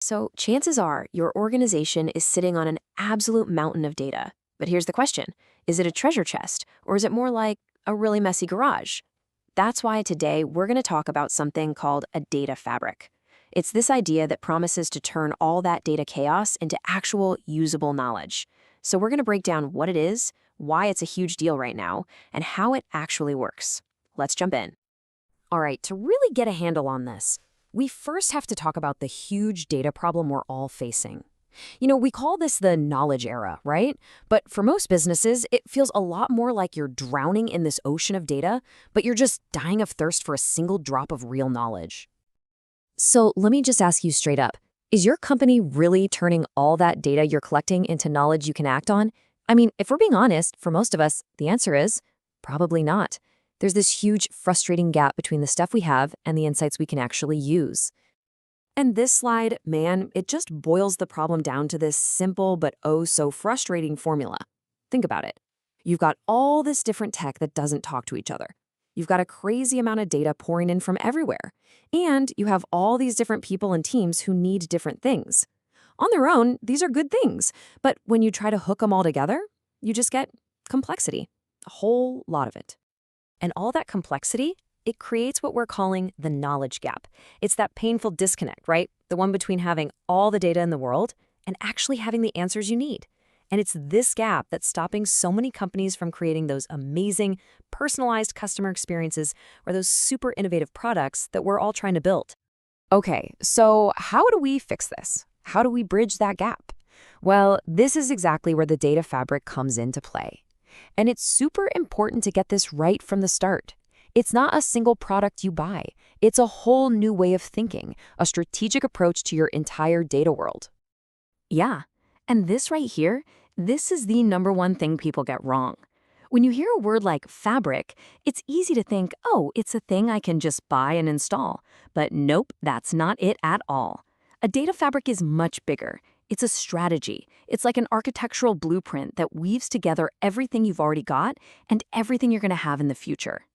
So, chances are your organization is sitting on an absolute mountain of data. But here's the question: is it a treasure chest, or is it more like a really messy garage? That's why today we're going to talk about something called a data fabric. It's this idea that promises to turn all that data chaos into actual usable knowledge. So, we're going to break down what it is, why it's a huge deal right now, and how it actually works. Let's jump in. All right, to really get a handle on this, we first have to talk about the huge data problem we're all facing. We call this the knowledge era, right? But for most businesses, it feels a lot more like you're drowning in this ocean of data, but you're just dying of thirst for a single drop of real knowledge. So let me just ask you straight up. Is your company really turning all that data you're collecting into knowledge you can act on? I mean, if we're being honest, for most of us, the answer is probably not. There's this huge, frustrating gap between the stuff we have and the insights we can actually use. And this slide, man, it just boils the problem down to this simple but oh so frustrating formula. Think about it. You've got all this different tech that doesn't talk to each other. You've got a crazy amount of data pouring in from everywhere. And you have all these different people and teams who need different things. On their own, these are good things. But when you try to hook them all together, you just get complexity. A whole lot of it. And all that complexity, it creates what we're calling the knowledge gap. It's that painful disconnect, right? The one between having all the data in the world and actually having the answers you need. And it's this gap that's stopping so many companies from creating those amazing, personalized customer experiences or those super innovative products that we're all trying to build. Okay, so how do we fix this? How do we bridge that gap? Well, this is exactly where the data fabric comes into play. And it's super important to get this right from the start. It's not a single product you buy. It's a whole new way of thinking, a strategic approach to your entire data world. Yeah, and this right here, this is the number one thing people get wrong. When you hear a word like fabric, it's easy to think, oh, it's a thing I can just buy and install. But nope, that's not it at all. A data fabric is much bigger. It's a strategy. It's like an architectural blueprint that weaves together everything you've already got and everything you're going to have in the future.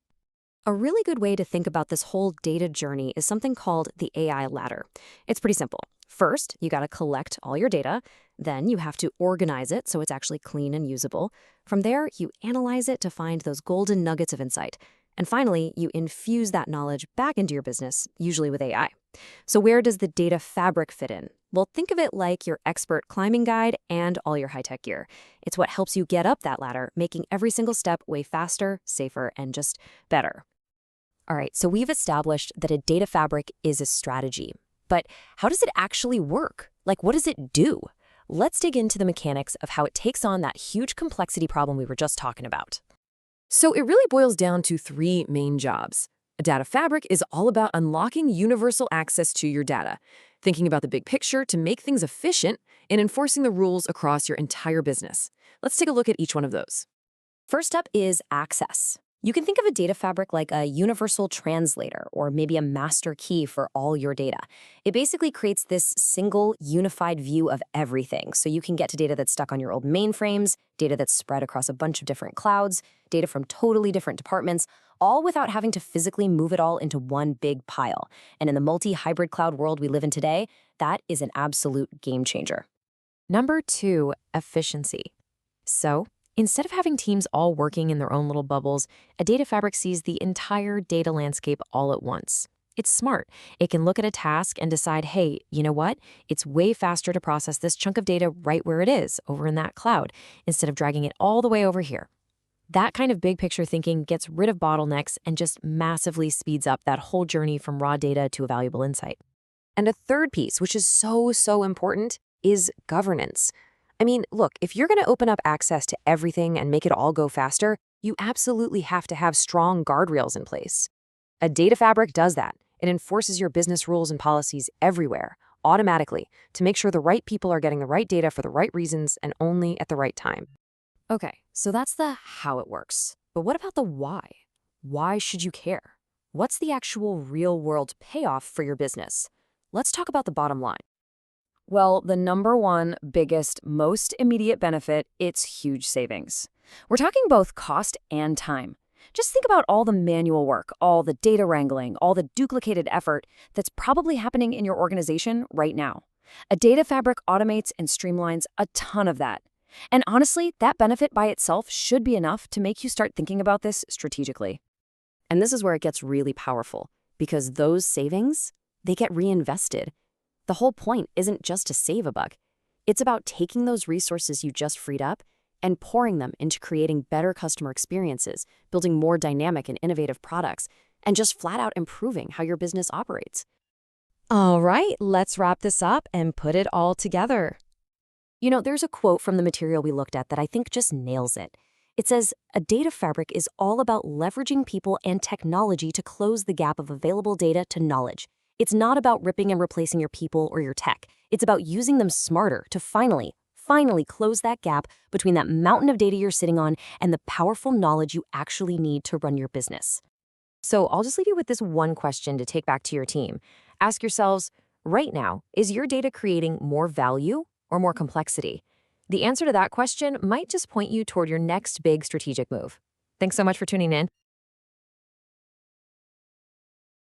A really good way to think about this whole data journey is something called the AI ladder. It's pretty simple. First, you got to collect all your data. Then you have to organize it so it's actually clean and usable. From there, you analyze it to find those golden nuggets of insight. And finally, you infuse that knowledge back into your business, usually with AI. So where does the data fabric fit in? Well, think of it like your expert climbing guide and all your high-tech gear. It's what helps you get up that ladder, making every single step way faster, safer, and just better. All right, so we've established that a data fabric is a strategy. But how does it actually work? Like, what does it do? Let's dig into the mechanics of how it takes on that huge complexity problem we were just talking about. So it really boils down to three main jobs. A data fabric is all about unlocking universal access to your data, thinking about the big picture to make things efficient, and enforcing the rules across your entire business. Let's take a look at each one of those. First up is access. You can think of a data fabric like a universal translator or maybe a master key for all your data. It basically creates this single unified view of everything. So you can get to data that's stuck on your old mainframes, data that's spread across a bunch of different clouds, data from totally different departments, all without having to physically move it all into one big pile. And in the multi-hybrid cloud world we live in today, that is an absolute game changer. Number two, efficiency. So instead of having teams all working in their own little bubbles, a data fabric sees the entire data landscape all at once. It's smart. It can look at a task and decide, hey, you know what? It's way faster to process this chunk of data right where it is, over in that cloud, instead of dragging it all the way over here. That kind of big picture thinking gets rid of bottlenecks and just massively speeds up that whole journey from raw data to a valuable insight. And a third piece, which is so important, is governance. I mean, look, if you're going to open up access to everything and make it all go faster, you absolutely have to have strong guardrails in place. A data fabric does that. It enforces your business rules and policies everywhere, automatically, to make sure the right people are getting the right data for the right reasons and only at the right time. Okay, so that's the how it works. But what about the why? Why should you care? What's the actual real-world payoff for your business? Let's talk about the bottom line. Well, the number one, biggest, most immediate benefit, it's huge savings. We're talking both cost and time. Just think about all the manual work, all the data wrangling, all the duplicated effort that's probably happening in your organization right now. A data fabric automates and streamlines a ton of that. And honestly, that benefit by itself should be enough to make you start thinking about this strategically. And this is where it gets really powerful, because those savings, they get reinvested. The whole point isn't just to save a buck. It's about taking those resources you just freed up and pouring them into creating better customer experiences, building more dynamic and innovative products, and just flat out improving how your business operates. All right, let's wrap this up and put it all together. There's a quote from the material we looked at that I think just nails it. It says, "A data fabric is all about leveraging people and technology to close the gap of available data to knowledge. It's not about ripping and replacing your people or your tech. It's about using them smarter to finally close that gap between that mountain of data you're sitting on and the powerful knowledge you actually need to run your business." So I'll just leave you with this one question to take back to your team. Ask yourselves, right now, is your data creating more value or more complexity? The answer to that question might just point you toward your next big strategic move. Thanks so much for tuning in.